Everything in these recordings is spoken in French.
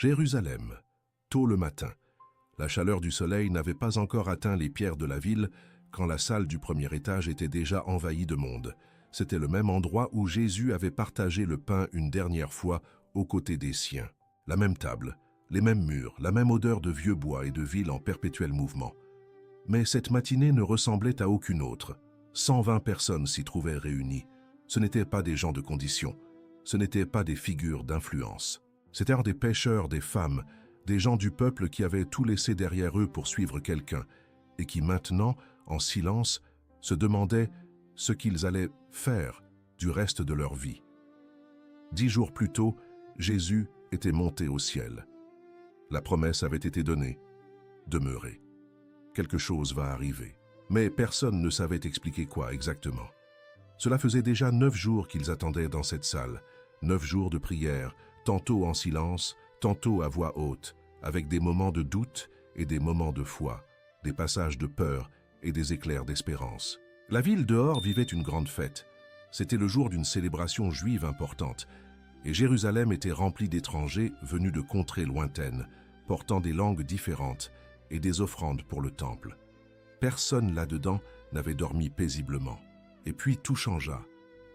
Jérusalem, tôt le matin. La chaleur du soleil n'avait pas encore atteint les pierres de la ville quand la salle du premier étage était déjà envahie de monde. C'était le même endroit où Jésus avait partagé le pain une dernière fois aux côtés des siens. La même table, les mêmes murs, la même odeur de vieux bois et de ville en perpétuel mouvement. Mais cette matinée ne ressemblait à aucune autre. 120 personnes s'y trouvaient réunies. Ce n'étaient pas des gens de condition. Ce n'étaient pas des figures d'influence. C'étaient des pêcheurs, des femmes, des gens du peuple qui avaient tout laissé derrière eux pour suivre quelqu'un et qui maintenant, en silence, se demandaient ce qu'ils allaient faire du reste de leur vie. 10 jours plus tôt, Jésus était monté au ciel. La promesse avait été donnée, demeurez. Quelque chose va arriver. Mais personne ne savait expliquer quoi exactement. Cela faisait déjà 9 jours qu'ils attendaient dans cette salle, 9 jours de prière, tantôt en silence, tantôt à voix haute, avec des moments de doute et des moments de foi, des passages de peur et des éclairs d'espérance. La ville dehors vivait une grande fête. C'était le jour d'une célébration juive importante, et Jérusalem était remplie d'étrangers venus de contrées lointaines, portant des langues différentes et des offrandes pour le temple. Personne là-dedans n'avait dormi paisiblement. Et puis tout changea.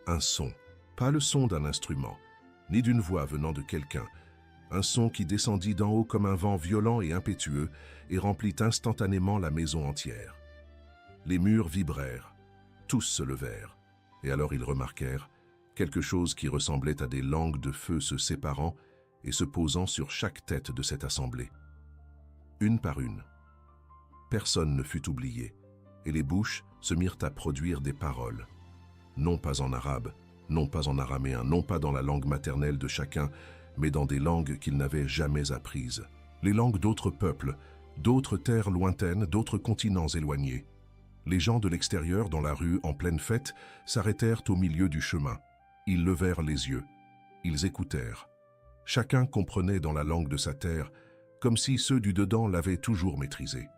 Un son, pas le son d'un instrument, ni d'une voix venant de quelqu'un, un son qui descendit d'en haut comme un vent violent et impétueux et remplit instantanément la maison entière. Les murs vibrèrent, tous se levèrent, et alors ils remarquèrent quelque chose qui ressemblait à des langues de feu se séparant et se posant sur chaque tête de cette assemblée. Une par une. Personne ne fut oublié, et les bouches se mirent à produire des paroles. Non pas en arabe, non pas en araméen, non pas dans la langue maternelle de chacun, mais dans des langues qu'ils n'avaient jamais apprises. Les langues d'autres peuples, d'autres terres lointaines, d'autres continents éloignés. Les gens de l'extérieur, dans la rue, en pleine fête, s'arrêtèrent au milieu du chemin. Ils levèrent les yeux. Ils écoutèrent. Chacun comprenait dans la langue de sa terre, comme si ceux du dedans l'avaient toujours maîtrisée.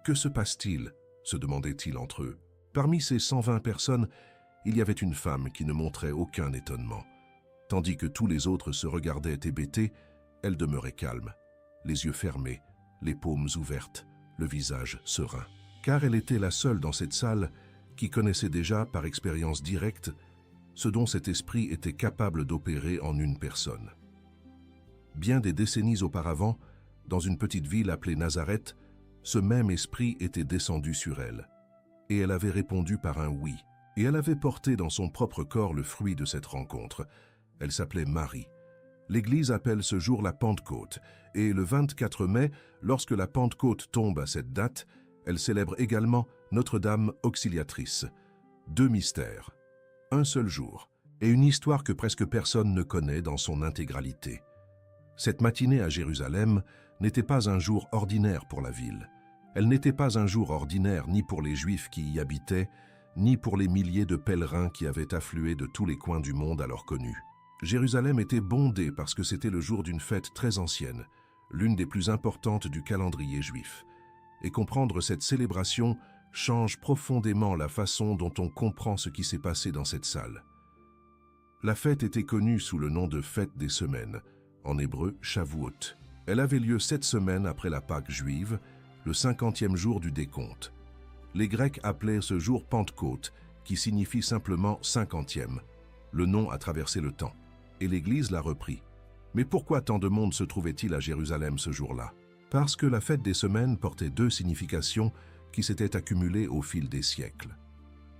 Que se passe-t-il ? Se demandaient-ils entre eux. Parmi ces 120 personnes, il y avait une femme qui ne montrait aucun étonnement. Tandis que tous les autres se regardaient hébétés, elle demeurait calme, les yeux fermés, les paumes ouvertes, le visage serein. Car elle était la seule dans cette salle qui connaissait déjà, par expérience directe, ce dont cet esprit était capable d'opérer en une personne. Bien des décennies auparavant, dans une petite ville appelée Nazareth, ce même esprit était descendu sur elle. Et elle avait répondu par un oui. Et elle avait porté dans son propre corps le fruit de cette rencontre. Elle s'appelait Marie. L'Église appelle ce jour la Pentecôte. Et le 24 mai, lorsque la Pentecôte tombe à cette date, elle célèbre également Notre-Dame Auxiliatrice. 2 mystères, un seul jour, et une histoire que presque personne ne connaît dans son intégralité. Cette matinée à Jérusalem n'était pas un jour ordinaire pour la ville. Elle n'était pas un jour ordinaire ni pour les Juifs qui y habitaient, ni pour les milliers de pèlerins qui avaient afflué de tous les coins du monde alors connus. Jérusalem était bondée parce que c'était le jour d'une fête très ancienne, l'une des plus importantes du calendrier juif. Et comprendre cette célébration change profondément la façon dont on comprend ce qui s'est passé dans cette salle. La fête était connue sous le nom de Fête des Semaines, en hébreu Shavuot. Elle avait lieu 7 semaines après la Pâque juive, le 50e jour du décompte. Les Grecs appelaient ce jour Pentecôte, qui signifie simplement 50e. Le nom a traversé le temps, et l'Église l'a repris. Mais pourquoi tant de monde se trouvait-il à Jérusalem ce jour-là? Parce que la fête des semaines portait 2 significations qui s'étaient accumulées au fil des siècles.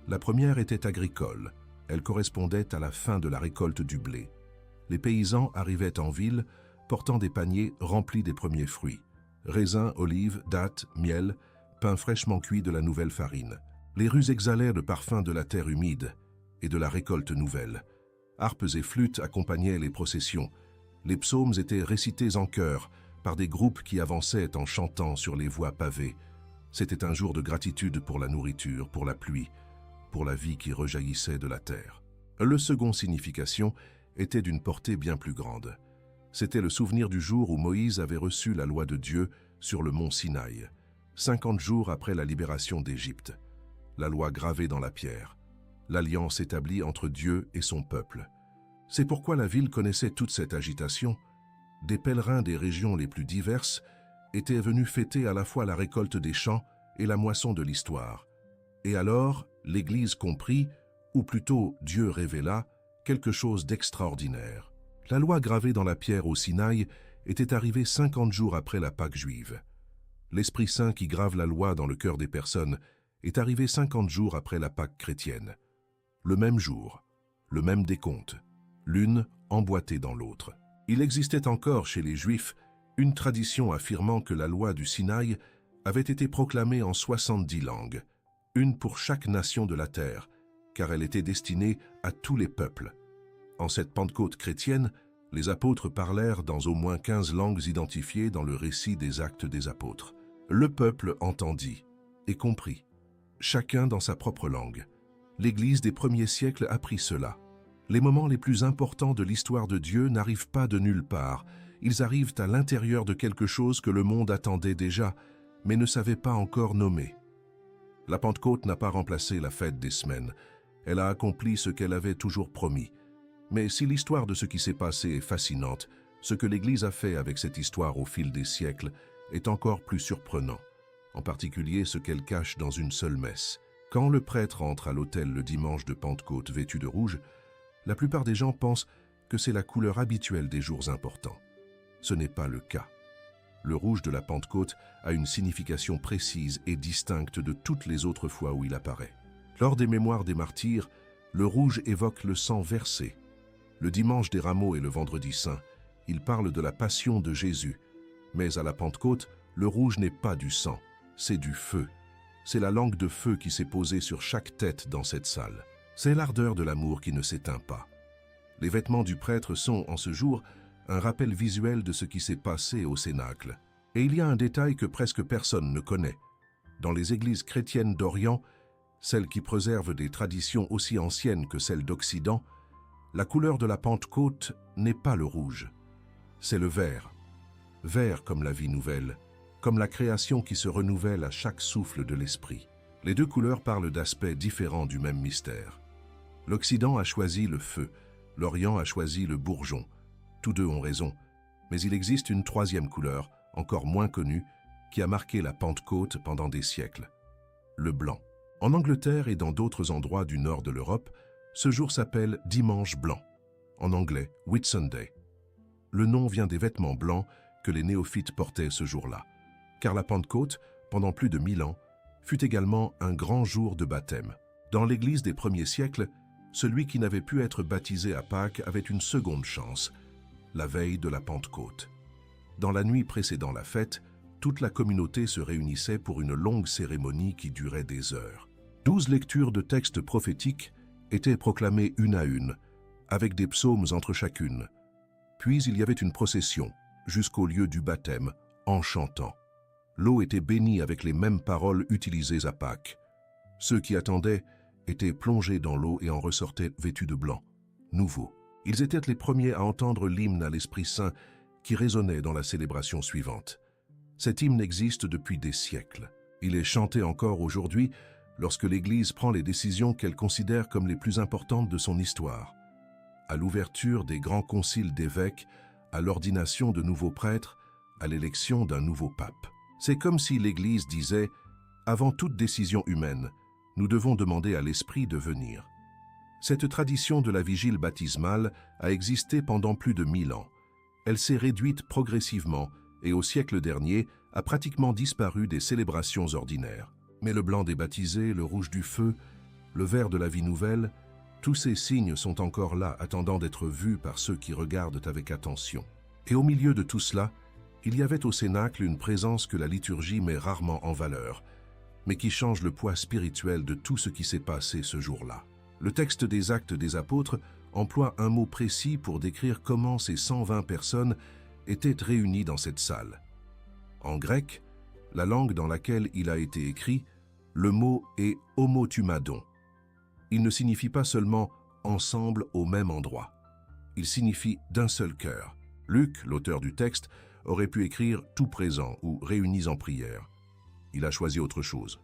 La première était agricole. Elle correspondait à la fin de la récolte du blé. Les paysans arrivaient en ville, portant des paniers remplis des premiers fruits. Raisins, olives, dattes, miel, pain fraîchement cuit de la nouvelle farine. Les rues exhalaient le parfum de la terre humide et de la récolte nouvelle. Harpes et flûtes accompagnaient les processions. Les psaumes étaient récités en chœur par des groupes qui avançaient en chantant sur les voies pavées. C'était un jour de gratitude pour la nourriture, pour la pluie, pour la vie qui rejaillissait de la terre. Le second signification était d'une portée bien plus grande. C'était le souvenir du jour où Moïse avait reçu la loi de Dieu sur le mont Sinaï, 50 jours après la libération d'Égypte. La loi gravée dans la pierre, l'alliance établie entre Dieu et son peuple. C'est pourquoi la ville connaissait toute cette agitation. des pèlerins des régions les plus diverses étaient venus fêter à la fois la récolte des champs et la moisson de l'histoire. Et alors, l'Église comprit, ou plutôt Dieu révéla, quelque chose d'extraordinaire. La loi gravée dans la pierre au Sinaï était arrivée 50 jours après la Pâque juive. L'Esprit Saint qui grave la loi dans le cœur des personnes est arrivé 50 jours après la Pâque chrétienne. Le même jour, le même décompte, l'une emboîtée dans l'autre. Il existait encore chez les Juifs une tradition affirmant que la loi du Sinaï avait été proclamée en 70 langues, une pour chaque nation de la terre, car elle était destinée à tous les peuples. En cette Pentecôte chrétienne, les apôtres parlèrent dans au moins 15 langues identifiées dans le récit des Actes des Apôtres. Le peuple entendit et comprit, chacun dans sa propre langue. L'Église des premiers siècles apprit cela. Les moments les plus importants de l'histoire de Dieu n'arrivent pas de nulle part. Ils arrivent à l'intérieur de quelque chose que le monde attendait déjà, mais ne savait pas encore nommer. La Pentecôte n'a pas remplacé la fête des semaines. Elle a accompli ce qu'elle avait toujours promis. Mais si l'histoire de ce qui s'est passé est fascinante, ce que l'Église a fait avec cette histoire au fil des siècles est encore plus surprenant, en particulier ce qu'elle cache dans une seule messe. Quand le prêtre entre à l'autel le dimanche de Pentecôte vêtu de rouge, la plupart des gens pensent que c'est la couleur habituelle des jours importants. Ce n'est pas le cas. Le rouge de la Pentecôte a une signification précise et distincte de toutes les autres fois où il apparaît. Lors des mémoires des martyrs, le rouge évoque le sang versé. Le dimanche des Rameaux et le vendredi saint, il parle de la passion de Jésus. Mais à la Pentecôte, le rouge n'est pas du sang, c'est du feu. C'est la langue de feu qui s'est posée sur chaque tête dans cette salle. C'est l'ardeur de l'amour qui ne s'éteint pas. Les vêtements du prêtre sont, en ce jour, un rappel visuel de ce qui s'est passé au Cénacle. Et il y a un détail que presque personne ne connaît. Dans les églises chrétiennes d'Orient, celles qui préservent des traditions aussi anciennes que celles d'Occident, la couleur de la Pentecôte n'est pas le rouge, c'est le vert. Vert comme la vie nouvelle, comme la création qui se renouvelle à chaque souffle de l'esprit. Les deux couleurs parlent d'aspects différents du même mystère. L'Occident a choisi le feu, l'Orient a choisi le bourgeon. Tous deux ont raison, mais il existe une troisième couleur, encore moins connue, qui a marqué la Pentecôte pendant des siècles. Le blanc. En Angleterre et dans d'autres endroits du nord de l'Europe, ce jour s'appelle Dimanche blanc, en anglais Whitsunday. Le nom vient des vêtements blancs que les néophytes portaient ce jour-là, car la Pentecôte, pendant plus de 1000 ans, fut également un grand jour de baptême. Dans l'Église des premiers siècles, celui qui n'avait pu être baptisé à Pâques avait une seconde chance, la veille de la Pentecôte. Dans la nuit précédant la fête, toute la communauté se réunissait pour une longue cérémonie qui durait des heures. 12 lectures de textes prophétiques étaient proclamées une à une, avec des psaumes entre chacune. Puis il y avait une procession, jusqu'au lieu du baptême, en chantant. L'eau était bénie avec les mêmes paroles utilisées à Pâques. Ceux qui attendaient étaient plongés dans l'eau et en ressortaient vêtus de blanc, nouveaux. Ils étaient les premiers à entendre l'hymne à l'Esprit Saint qui résonnait dans la célébration suivante. Cet hymne existe depuis des siècles. Il est chanté encore aujourd'hui lorsque l'Église prend les décisions qu'elle considère comme les plus importantes de son histoire. À l'ouverture des grands conciles d'évêques, à l'ordination de nouveaux prêtres, à l'élection d'un nouveau pape. C'est comme si l'Église disait « Avant toute décision humaine, nous devons demander à l'Esprit de venir ». Cette tradition de la vigile baptismale a existé pendant plus de 1000 ans. Elle s'est réduite progressivement et au siècle dernier a pratiquement disparu des célébrations ordinaires. Mais le blanc des baptisés, le rouge du feu, le vert de la vie nouvelle, tous ces signes sont encore là, attendant d'être vus par ceux qui regardent avec attention. Et au milieu de tout cela, il y avait au Cénacle une présence que la liturgie met rarement en valeur, mais qui change le poids spirituel de tout ce qui s'est passé ce jour-là. Le texte des Actes des Apôtres emploie un mot précis pour décrire comment ces 120 personnes étaient réunies dans cette salle. En grec, la langue dans laquelle il a été écrit, le mot est « homotumadon ». Il ne signifie pas seulement « ensemble au même endroit ». Il signifie « d'un seul cœur ». Luc, l'auteur du texte, aurait pu écrire « tout présent » ou « réunis en prière ». Il a choisi autre chose.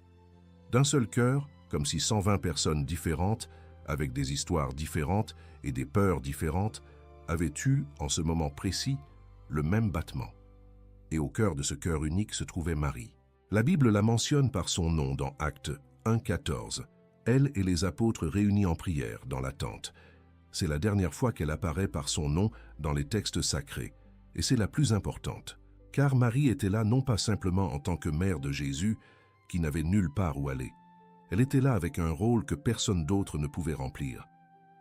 D'un seul cœur, comme si 120 personnes différentes, avec des histoires différentes et des peurs différentes, avaient eu, en ce moment précis, le même battement. Et au cœur de ce cœur unique se trouvait Marie. La Bible la mentionne par son nom dans Actes 1,14. Elle et les apôtres réunis en prière dans la tente. C'est la dernière fois qu'elle apparaît par son nom dans les textes sacrés, et c'est la plus importante. Car Marie était là non pas simplement en tant que mère de Jésus, qui n'avait nulle part où aller. Elle était là avec un rôle que personne d'autre ne pouvait remplir.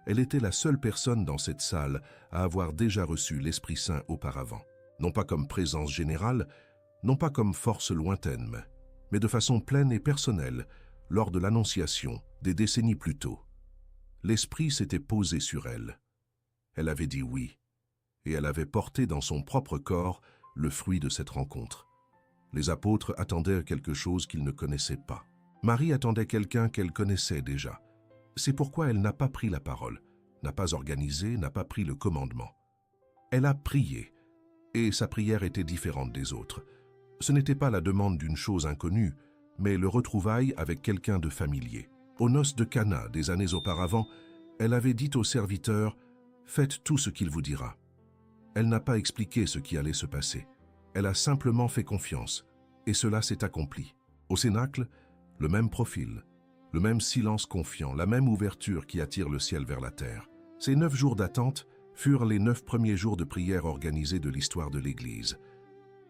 Elle était la seule personne dans cette salle à avoir déjà reçu l'Esprit Saint auparavant. Non pas comme présence générale, non pas comme force lointaine, mais de façon pleine et personnelle, lors de l'Annonciation, des décennies plus tôt. L'Esprit s'était posé sur elle. Elle avait dit oui, et elle avait porté dans son propre corps le fruit de cette rencontre. Les apôtres attendaient quelque chose qu'ils ne connaissaient pas. Marie attendait quelqu'un qu'elle connaissait déjà. C'est pourquoi elle n'a pas pris la parole, n'a pas organisé, n'a pas pris le commandement. Elle a prié, et sa prière était différente des autres. Ce n'était pas la demande d'une chose inconnue, mais le retrouvaille avec quelqu'un de familier. Aux noces de Cana, des années auparavant, elle avait dit aux serviteurs « Faites tout ce qu'il vous dira ». Elle n'a pas expliqué ce qui allait se passer. Elle a simplement fait confiance, et cela s'est accompli. Au Cénacle, le même profil, le même silence confiant, la même ouverture qui attire le ciel vers la terre. Ces 9 jours d'attente furent les 9 premiers jours de prière organisés de l'histoire de l'Église.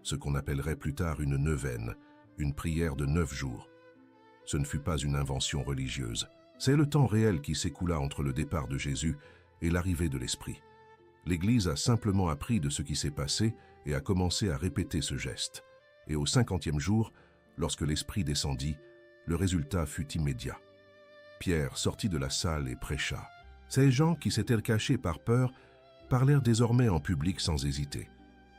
Ce qu'on appellerait plus tard une neuvaine, une prière de 9 jours. Ce ne fut pas une invention religieuse. C'est le temps réel qui s'écoula entre le départ de Jésus et l'arrivée de l'Esprit. L'Église a simplement appris de ce qui s'est passé et a commencé à répéter ce geste. Et au 50e jour, lorsque l'Esprit descendit, le résultat fut immédiat. Pierre sortit de la salle et prêcha. Ces gens qui s'étaient cachés par peur parlèrent désormais en public sans hésiter.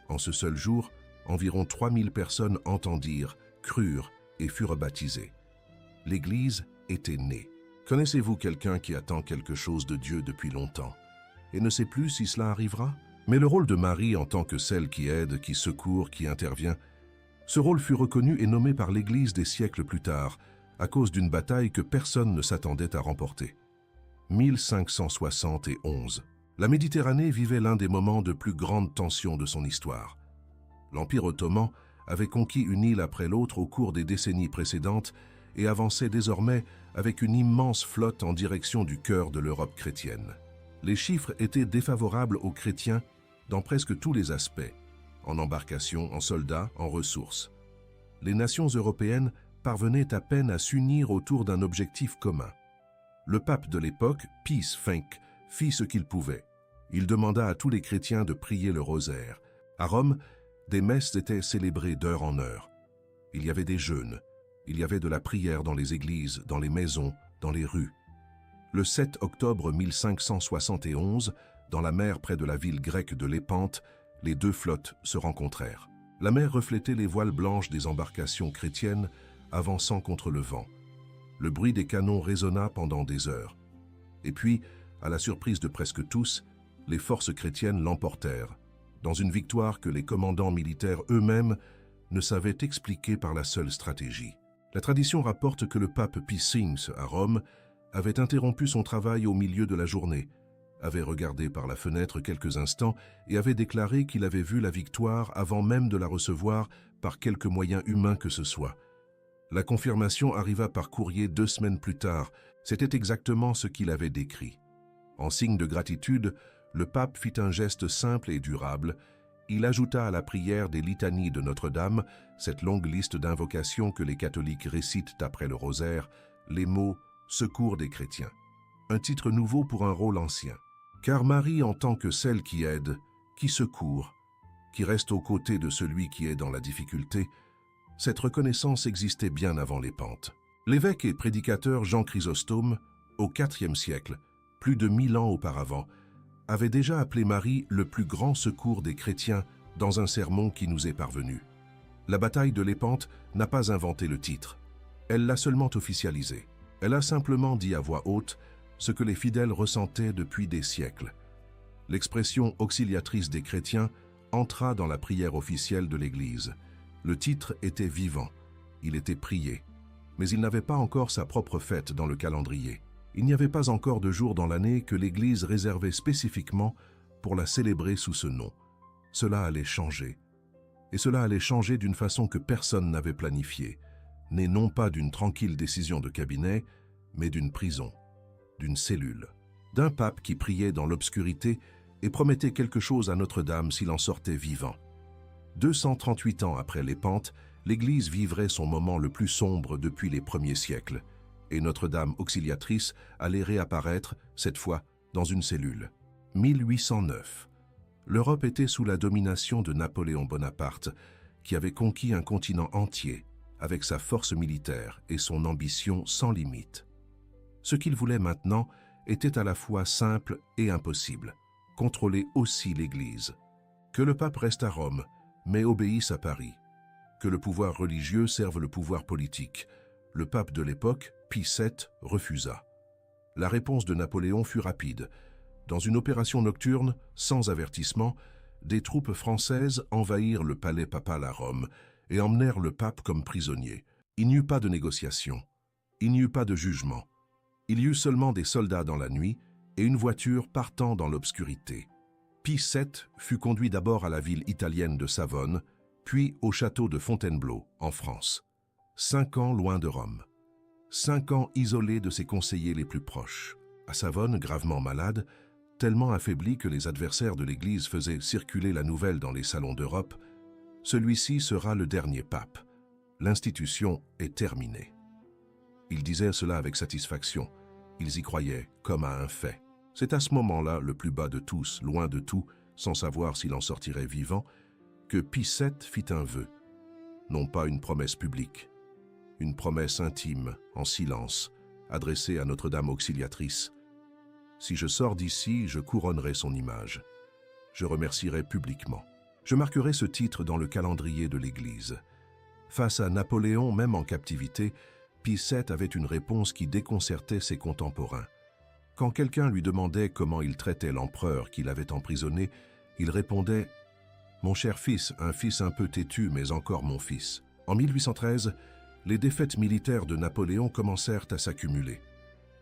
En ce seul jour, environ 3000 personnes entendirent, crurent et furent baptisées. L'Église était née. Connaissez-vous quelqu'un qui attend quelque chose de Dieu depuis longtemps et ne sait plus si cela arrivera? Mais le rôle de Marie en tant que celle qui aide, qui secourt, qui intervient, ce rôle fut reconnu et nommé par l'Église des siècles plus tard, à cause d'une bataille que personne ne s'attendait à remporter. 1571. La Méditerranée vivait l'un des moments de plus grande tension de son histoire. L'Empire ottoman avait conquis une île après l'autre au cours des décennies précédentes et avançait désormais avec une immense flotte en direction du cœur de l'Europe chrétienne. Les chiffres étaient défavorables aux chrétiens dans presque tous les aspects, en embarcations, en soldats, en ressources. Les nations européennes parvenaient à peine à s'unir autour d'un objectif commun. Le pape de l'époque, Pius V, fit ce qu'il pouvait. Il demanda à tous les chrétiens de prier le rosaire. À Rome, des messes étaient célébrées d'heure en heure. Il y avait des jeûnes, il y avait de la prière dans les églises, dans les maisons, dans les rues. Le 7 octobre 1571, dans la mer près de la ville grecque de Lépante, les 2 flottes se rencontrèrent. La mer reflétait les voiles blanches des embarcations chrétiennes avançant contre le vent. Le bruit des canons résonna pendant des heures. Et puis, à la surprise de presque tous, les forces chrétiennes l'emportèrent, dans une victoire que les commandants militaires eux-mêmes ne savaient expliquer par la seule stratégie. La tradition rapporte que le pape Pius V, à Rome, avait interrompu son travail au milieu de la journée, avait regardé par la fenêtre quelques instants et avait déclaré qu'il avait vu la victoire avant même de la recevoir par quelque moyen humain que ce soit. La confirmation arriva par courrier 2 semaines plus tard. C'était exactement ce qu'il avait décrit. En signe de gratitude, le pape fit un geste simple et durable. Il ajouta à la prière des litanies de Notre-Dame, cette longue liste d'invocations que les catholiques récitent après le rosaire, les mots « Secours des chrétiens », un titre nouveau pour un rôle ancien. Car Marie, en tant que celle qui aide, qui secourt, qui reste aux côtés de celui qui est dans la difficulté, cette reconnaissance existait bien avant les Pentes. L'évêque et prédicateur Jean Chrysostome, au IVe siècle, plus de 1000 ans auparavant, avait déjà appelé Marie le plus grand secours des chrétiens dans un sermon qui nous est parvenu. La bataille de Lépante n'a pas inventé le titre. Elle l'a seulement officialisé. Elle a simplement dit à voix haute ce que les fidèles ressentaient depuis des siècles. L'expression auxiliatrice des chrétiens entra dans la prière officielle de l'Église. Le titre était vivant, il était prié, mais il n'avait pas encore sa propre fête dans le calendrier. Il n'y avait pas encore de jour dans l'année que l'Église réservait spécifiquement pour la célébrer sous ce nom. Cela allait changer. Et cela allait changer d'une façon que personne n'avait planifiée, née non pas d'une tranquille décision de cabinet, mais d'une prison, d'une cellule, d'un pape qui priait dans l'obscurité et promettait quelque chose à Notre-Dame s'il en sortait vivant. 238 ans après les Pentes, l'Église vivrait son moment le plus sombre depuis les premiers siècles, et Notre-Dame auxiliatrice allait réapparaître, cette fois, dans une cellule. 1809. L'Europe était sous la domination de Napoléon Bonaparte, qui avait conquis un continent entier avec sa force militaire et son ambition sans limite. Ce qu'il voulait maintenant était à la fois simple et impossible, contrôler aussi l'Église. Que le pape reste à Rome, mais obéisse à Paris. Que le pouvoir religieux serve le pouvoir politique. Le pape de l'époque, Pie VII, refusa. La réponse de Napoléon fut rapide. Dans une opération nocturne, sans avertissement, des troupes françaises envahirent le palais papal à Rome et emmenèrent le pape comme prisonnier. Il n'y eut pas de négociation. Il n'y eut pas de jugement. Il y eut seulement des soldats dans la nuit et une voiture partant dans l'obscurité. Pie VII fut conduit d'abord à la ville italienne de Savone, puis au château de Fontainebleau, en France. 5 ans loin de Rome. 5 ans isolé de ses conseillers les plus proches. À Savone, gravement malade, tellement affaibli que les adversaires de l'Église faisaient circuler la nouvelle dans les salons d'Europe, celui-ci sera le dernier pape. L'institution est terminée. Ils disaient cela avec satisfaction. Ils y croyaient comme à un fait. C'est à ce moment-là, le plus bas de tous, loin de tout, sans savoir s'il en sortirait vivant, que Pie VII fit un vœu. Non pas une promesse publique, une promesse intime, en silence, adressée à Notre-Dame auxiliatrice. Si je sors d'ici, je couronnerai son image. Je remercierai publiquement. Je marquerai ce titre dans le calendrier de l'Église. Face à Napoléon, même en captivité, Pie VII avait une réponse qui déconcertait ses contemporains. Quand quelqu'un lui demandait comment il traitait l'empereur qu'il avait emprisonné, il répondait « Mon cher fils, un fils un peu têtu, mais encore mon fils ». En 1813, les défaites militaires de Napoléon commencèrent à s'accumuler.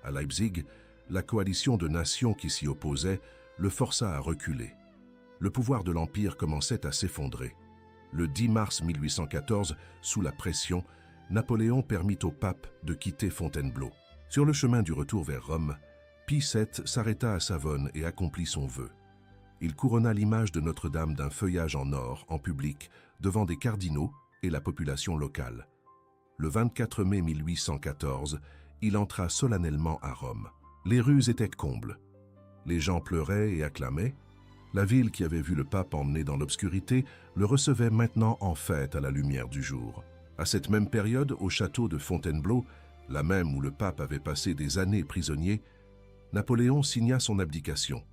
À Leipzig, la coalition de nations qui s'y opposait le força à reculer. Le pouvoir de l'Empire commençait à s'effondrer. Le 10 mars 1814, sous la pression, Napoléon permit au pape de quitter Fontainebleau. Sur le chemin du retour vers Rome, Pie VII s'arrêta à Savone et accomplit son vœu. Il couronna l'image de Notre-Dame d'un feuillage en or, en public, devant des cardinaux et la population locale. Le 24 mai 1814, il entra solennellement à Rome. Les rues étaient combles. Les gens pleuraient et acclamaient. La ville qui avait vu le pape emmené dans l'obscurité le recevait maintenant en fête à la lumière du jour. À cette même période, au château de Fontainebleau, la même où le pape avait passé des années prisonnier, Napoléon signa son abdication,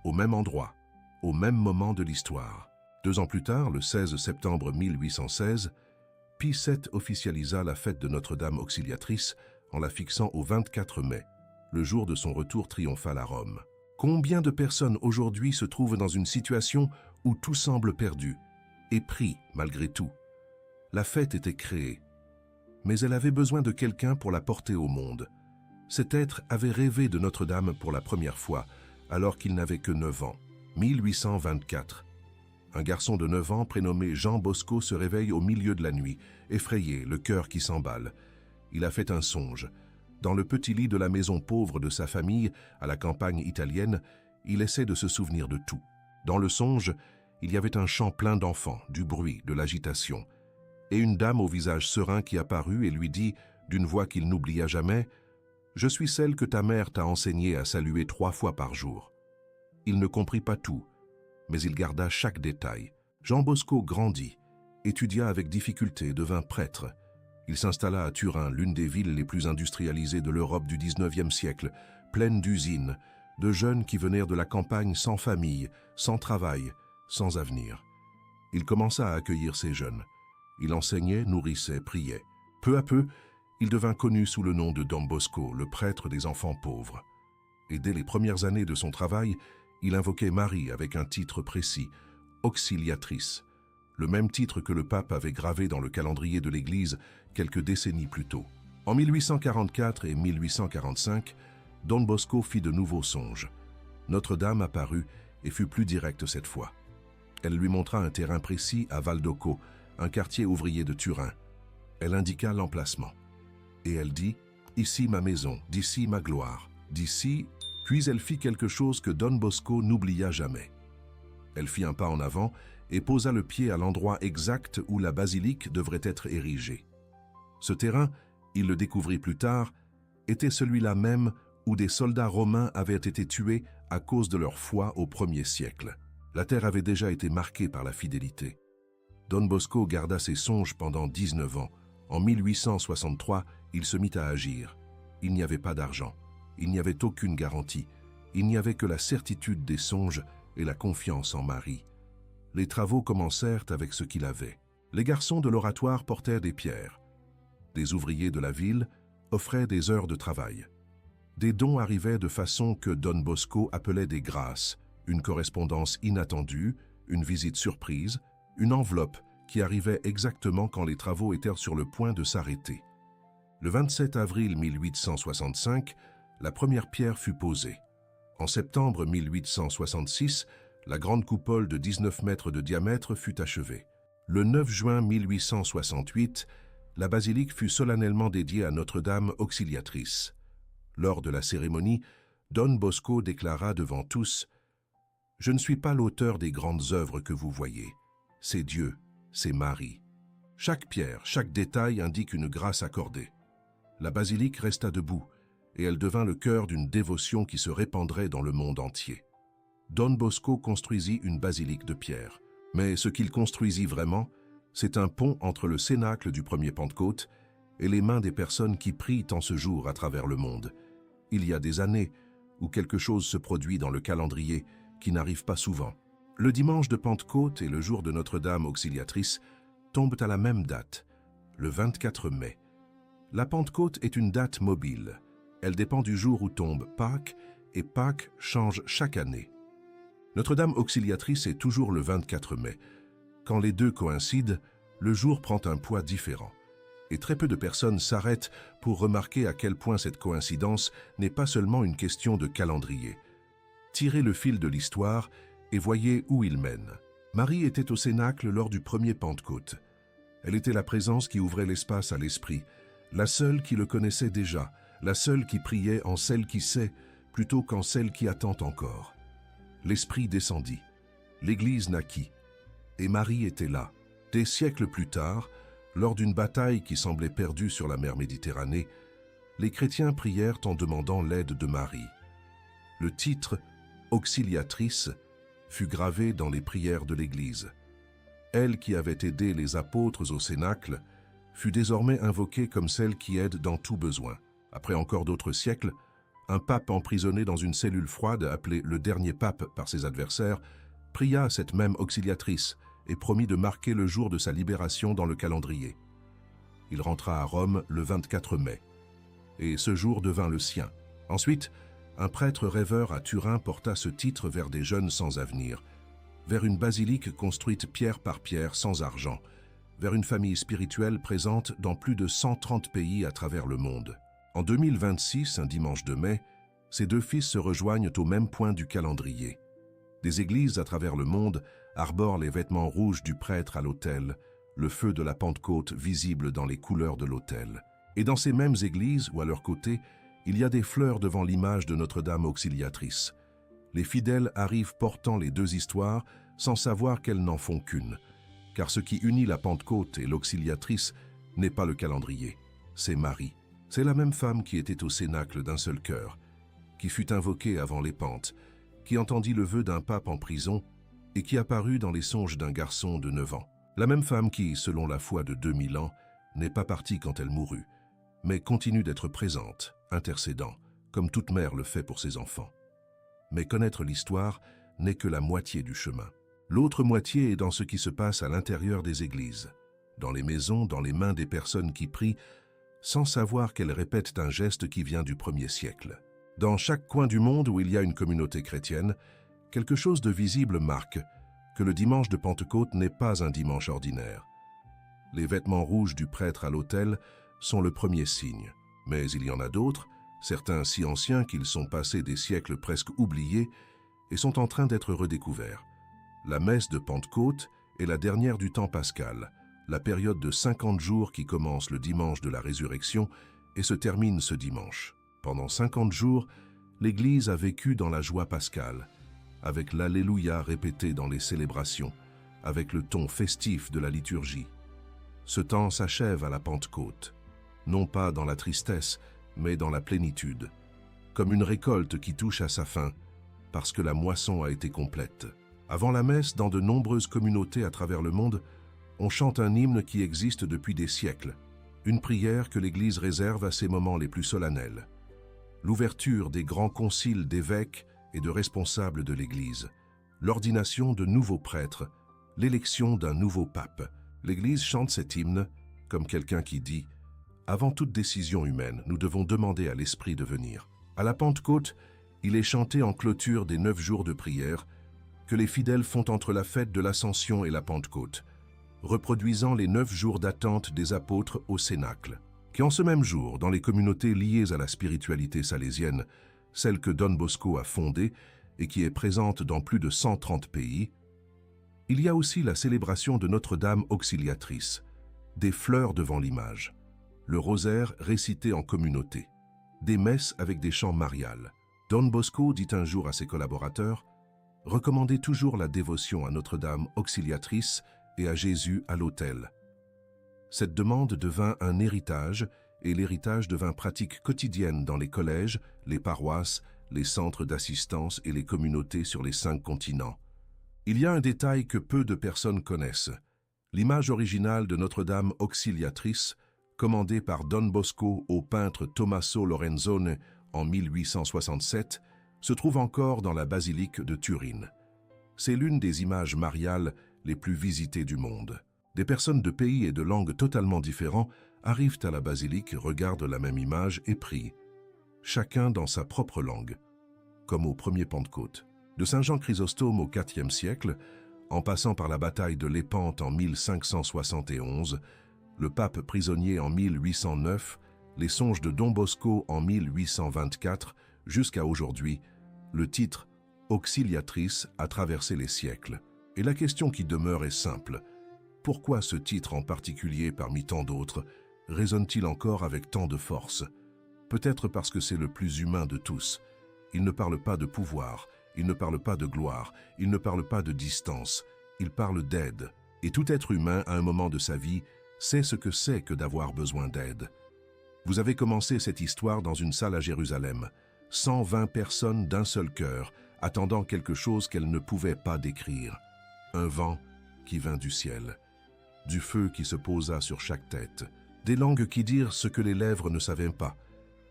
au même endroit, au même moment de l'histoire. 2 ans plus tard, le 16 septembre 1816, Pie VII officialisa la fête de Notre-Dame auxiliatrice en la fixant au 24 mai, le jour de son retour triomphal à Rome. Combien de personnes aujourd'hui se trouvent dans une situation où tout semble perdu, et pris malgré tout? La fête était créée, mais elle avait besoin de quelqu'un pour la porter au monde. Cet être avait rêvé de Notre-Dame pour la première fois, alors qu'il n'avait que 9 ans. 1824. Un garçon de 9 ans prénommé Jean Bosco se réveille au milieu de la nuit, effrayé, le cœur qui s'emballe. Il a fait un songe. Dans le petit lit de la maison pauvre de sa famille, à la campagne italienne, il essaie de se souvenir de tout. Dans le songe, il y avait un champ plein d'enfants, du bruit, de l'agitation, et une dame au visage serein qui apparut et lui dit, d'une voix qu'il n'oublia jamais, « Je suis celle que ta mère t'a enseigné à saluer 3 fois par jour. » Il ne comprit pas tout, mais il garda chaque détail. Jean Bosco grandit, étudia avec difficulté, devint prêtre. Il s'installa à Turin, l'une des villes les plus industrialisées de l'Europe du XIXe siècle, pleine d'usines, de jeunes qui venaient de la campagne sans famille, sans travail, sans avenir. Il commença à accueillir ces jeunes. Il enseignait, nourrissait, priait. Peu à peu, il devint connu sous le nom de Don Bosco, le prêtre des enfants pauvres. Et dès les premières années de son travail, il invoquait Marie avec un titre précis, auxiliatrice, le même titre que le pape avait gravé dans le calendrier de l'Église quelques décennies plus tôt. En 1844 et 1845, Don Bosco fit de nouveaux songes. Notre-Dame apparut et fut plus directe cette fois. Elle lui montra un terrain précis à Valdocco, un quartier ouvrier de Turin. Elle indiqua l'emplacement. Et elle dit, « Ici ma maison, d'ici ma gloire, d'ici… » Puis elle fit quelque chose que Don Bosco n'oublia jamais. Elle fit un pas en avant et posa le pied à l'endroit exact où la basilique devrait être érigée. Ce terrain, il le découvrit plus tard, était celui-là même où des soldats romains avaient été tués à cause de leur foi au 1er siècle. La terre avait déjà été marquée par la fidélité. Don Bosco garda ses songes pendant 19 ans. En 1863, il se mit à agir. Il n'y avait pas d'argent. Il n'y avait aucune garantie. Il n'y avait que la certitude des songes et la confiance en Marie. Les travaux commencèrent avec ce qu'il avait. Les garçons de l'oratoire portèrent des pierres. Des ouvriers de la ville offraient des heures de travail. Des dons arrivaient de façon que Don Bosco appelait des grâces, une correspondance inattendue, une visite surprise, une enveloppe qui arrivait exactement quand les travaux étaient sur le point de s'arrêter. Le 27 avril 1865, la première pierre fut posée. En septembre 1866, la grande coupole de 19 mètres de diamètre fut achevée. Le 9 juin 1868, la basilique fut solennellement dédiée à Notre-Dame Auxiliatrice. Lors de la cérémonie, Don Bosco déclara devant tous « Je ne suis pas l'auteur des grandes œuvres que vous voyez. C'est Dieu, c'est Marie. » Chaque pierre, chaque détail indique une grâce accordée. La basilique resta debout, et elle devint le cœur d'une dévotion qui se répandrait dans le monde entier. Don Bosco construisit une basilique de pierre. Mais ce qu'il construisit vraiment, c'est un pont entre le cénacle du premier Pentecôte et les mains des personnes qui prient en ce jour à travers le monde. Il y a des années où quelque chose se produit dans le calendrier qui n'arrive pas souvent. Le dimanche de Pentecôte et le jour de Notre-Dame Auxiliatrice tombent à la même date, le 24 mai. La Pentecôte est une date mobile. Elle dépend du jour où tombe Pâques, et Pâques change chaque année. Notre-Dame Auxiliatrice est toujours le 24 mai. Quand les deux coïncident, le jour prend un poids différent. Et très peu de personnes s'arrêtent pour remarquer à quel point cette coïncidence n'est pas seulement une question de calendrier. Tirez le fil de l'histoire et voyez où il mène. Marie était au Cénacle lors du premier Pentecôte. Elle était la présence qui ouvrait l'espace à l'Esprit, la seule qui le connaissait déjà, la seule qui priait en celle qui sait, plutôt qu'en celle qui attend encore. L'Esprit descendit, l'Église naquit, et Marie était là. Des siècles plus tard, lors d'une bataille qui semblait perdue sur la mer Méditerranée, les chrétiens prièrent en demandant l'aide de Marie. Le titre « Auxiliatrice » fut gravé dans les prières de l'Église. Elle qui avait aidé les apôtres au Cénacle fut désormais invoquée comme celle qui aide dans tout besoin. Après encore d'autres siècles, un pape emprisonné dans une cellule froide, appelé le dernier pape par ses adversaires, pria cette même auxiliatrice et promit de marquer le jour de sa libération dans le calendrier. Il rentra à Rome le 24 mai, et ce jour devint le sien. Ensuite, un prêtre rêveur à Turin porta ce titre vers des jeunes sans avenir, vers une basilique construite pierre par pierre sans argent, vers une famille spirituelle présente dans plus de 130 pays à travers le monde. En 2026, un dimanche de mai, ces deux fils se rejoignent au même point du calendrier. Des églises à travers le monde arborent les vêtements rouges du prêtre à l'autel, le feu de la Pentecôte visible dans les couleurs de l'autel. Et dans ces mêmes églises, ou à leur côté, il y a des fleurs devant l'image de Notre-Dame Auxiliatrice. Les fidèles arrivent portant les deux histoires sans savoir qu'elles n'en font qu'une. Car ce qui unit la Pentecôte et l'Auxiliatrice n'est pas le calendrier, c'est Marie. C'est la même femme qui était au Cénacle d'un seul cœur, qui fut invoquée avant les Pentes, qui entendit le vœu d'un pape en prison et qui apparut dans les songes d'un garçon de 9 ans. La même femme qui, selon la foi de 2000 ans, n'est pas partie quand elle mourut, mais continue d'être présente, intercédant, comme toute mère le fait pour ses enfants. Mais connaître l'histoire n'est que la moitié du chemin. L'autre moitié est dans ce qui se passe à l'intérieur des églises, dans les maisons, dans les mains des personnes qui prient, sans savoir qu'elles répètent un geste qui vient du 1er siècle. Dans chaque coin du monde où il y a une communauté chrétienne, quelque chose de visible marque que le dimanche de Pentecôte n'est pas un dimanche ordinaire. Les vêtements rouges du prêtre à l'autel sont le premier signe, mais il y en a d'autres, certains si anciens qu'ils sont passés des siècles presque oubliés et sont en train d'être redécouverts. La messe de Pentecôte est la dernière du temps pascal, la période de 50 jours qui commence le dimanche de la résurrection et se termine ce dimanche. Pendant 50 jours, l'Église a vécu dans la joie pascale, avec l'Alléluia répété dans les célébrations, avec le ton festif de la liturgie. Ce temps s'achève à la Pentecôte, non pas dans la tristesse, mais dans la plénitude, comme une récolte qui touche à sa fin, parce que la moisson a été complète. Avant la messe, dans de nombreuses communautés à travers le monde, on chante un hymne qui existe depuis des siècles, une prière que l'Église réserve à ses moments les plus solennels. L'ouverture des grands conciles d'évêques et de responsables de l'Église, l'ordination de nouveaux prêtres, l'élection d'un nouveau pape. L'Église chante cet hymne comme quelqu'un qui dit « Avant toute décision humaine, nous devons demander à l'Esprit de venir ». À la Pentecôte, il est chanté en clôture des 9 jours de prière que les fidèles font entre la fête de l'Ascension et la Pentecôte, reproduisant les 9 jours d'attente des apôtres au Cénacle, qui en ce même jour, dans les communautés liées à la spiritualité salésienne, celle que Don Bosco a fondée et qui est présente dans plus de 130 pays, il y a aussi la célébration de Notre-Dame auxiliatrice, des fleurs devant l'image, le rosaire récité en communauté, des messes avec des chants mariales. Don Bosco dit un jour à ses collaborateurs « Recommandez toujours la dévotion à Notre-Dame auxiliatrice et à Jésus à l'autel. » Cette demande devint un héritage et l'héritage devint pratique quotidienne dans les collèges, les paroisses, les centres d'assistance et les communautés sur les 5 continents. Il y a un détail que peu de personnes connaissent. L'image originale de Notre-Dame auxiliatrice, commandée par Don Bosco au peintre Tommaso Lorenzone en 1867, se trouve encore dans la basilique de Turin. C'est l'une des images mariales les plus visitées du monde. Des personnes de pays et de langues totalement différents arrivent à la basilique, regardent la même image et prient, chacun dans sa propre langue, comme au premier Pentecôte. De Saint Jean Chrysostome au IVe siècle, en passant par la bataille de Lépante en 1571, le pape prisonnier en 1809, les songes de Don Bosco en 1824, jusqu'à aujourd'hui, le titre « Auxiliatrice » a traversé les siècles. Et la question qui demeure est simple. Pourquoi ce titre en particulier parmi tant d'autres résonne-t-il encore avec tant de force? Peut-être parce que c'est le plus humain de tous. Il ne parle pas de pouvoir, il ne parle pas de gloire, il ne parle pas de distance, il parle d'aide. Et tout être humain, à un moment de sa vie, sait ce que c'est que d'avoir besoin d'aide. Vous avez commencé cette histoire dans une salle à Jérusalem, 120 personnes d'un seul cœur, attendant quelque chose qu'elles ne pouvaient pas décrire. Un vent qui vint du ciel, du feu qui se posa sur chaque tête, des langues qui dirent ce que les lèvres ne savaient pas,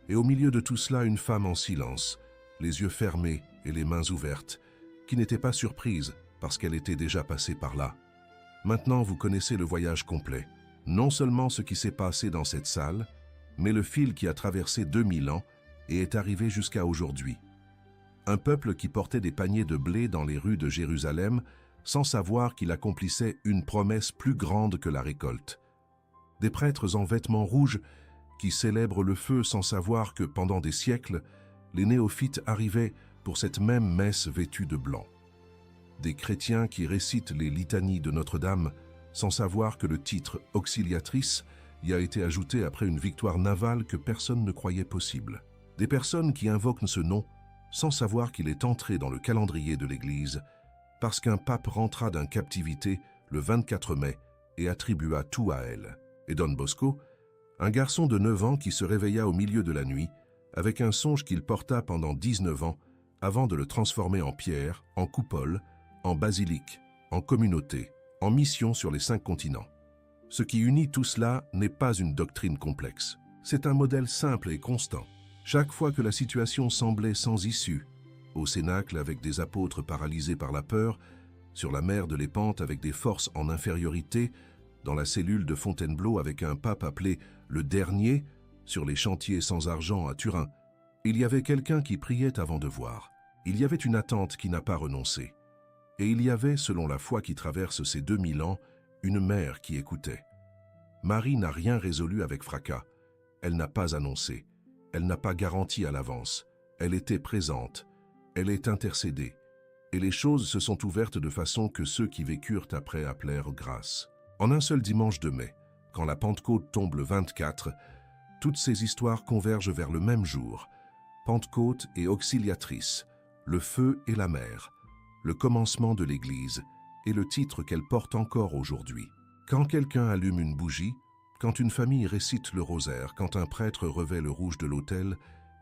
et au milieu de tout cela une femme en silence, les yeux fermés et les mains ouvertes, qui n'était pas surprise parce qu'elle était déjà passée par là. Maintenant vous connaissez le voyage complet, non seulement ce qui s'est passé dans cette salle, mais le fil qui a traversé 2000 ans et est arrivé jusqu'à aujourd'hui. Un peuple qui portait des paniers de blé dans les rues de Jérusalem sans savoir qu'il accomplissait une promesse plus grande que la récolte. Des prêtres en vêtements rouges qui célèbrent le feu sans savoir que pendant des siècles, les néophytes arrivaient pour cette même messe vêtue de blanc. Des chrétiens qui récitent les litanies de Notre-Dame sans savoir que le titre « auxiliatrice » y a été ajouté après une victoire navale que personne ne croyait possible. Des personnes qui invoquent ce nom sans savoir qu'il est entré dans le calendrier de l'Église parce qu'un pape rentra d'une captivité le 24 mai et attribua tout à elle. Et Don Bosco, un garçon de 9 ans qui se réveilla au milieu de la nuit avec un songe qu'il porta pendant 19 ans avant de le transformer en pierre, en coupole, en basilique, en communauté, en mission sur les 5 continents. Ce qui unit tout cela n'est pas une doctrine complexe. C'est un modèle simple et constant. Chaque fois que la situation semblait sans issue, au Cénacle avec des apôtres paralysés par la peur, sur la mer de Lépante avec des forces en infériorité, dans la cellule de Fontainebleau avec un pape appelé le Dernier, sur les chantiers sans argent à Turin, il y avait quelqu'un qui priait avant de voir. Il y avait une attente qui n'a pas renoncé. Et il y avait, selon la foi qui traverse ces 2000 ans, une mère qui écoutait. Marie n'a rien résolu avec fracas. Elle n'a pas annoncé. Elle n'a pas garanti à l'avance. Elle était présente. Elle est intercédée. et les choses se sont ouvertes de façon que ceux qui vécurent après appelèrent grâce. En un seul dimanche de mai, quand la Pentecôte tombe le 24, toutes ces histoires convergent vers le même jour. Pentecôte et auxiliatrice, le feu et la mer, le commencement de l'Église et le titre qu'elle porte encore aujourd'hui. Quand quelqu'un allume une bougie, quand une famille récite le rosaire, quand un prêtre revêt le rouge de l'autel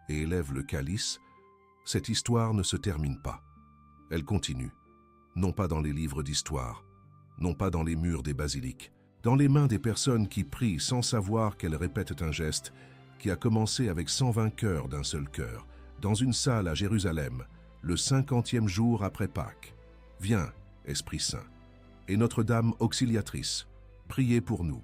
et élève le calice, cette histoire ne se termine pas. Elle continue, non pas dans les livres d'histoire, non pas dans les murs des basiliques, dans les mains des personnes qui prient sans savoir qu'elles répètent un geste qui a commencé avec 120 cœurs d'un seul cœur, dans une salle à Jérusalem, le 50e jour après Pâques. Viens, Esprit Saint, et Notre-Dame auxiliatrice, priez pour nous.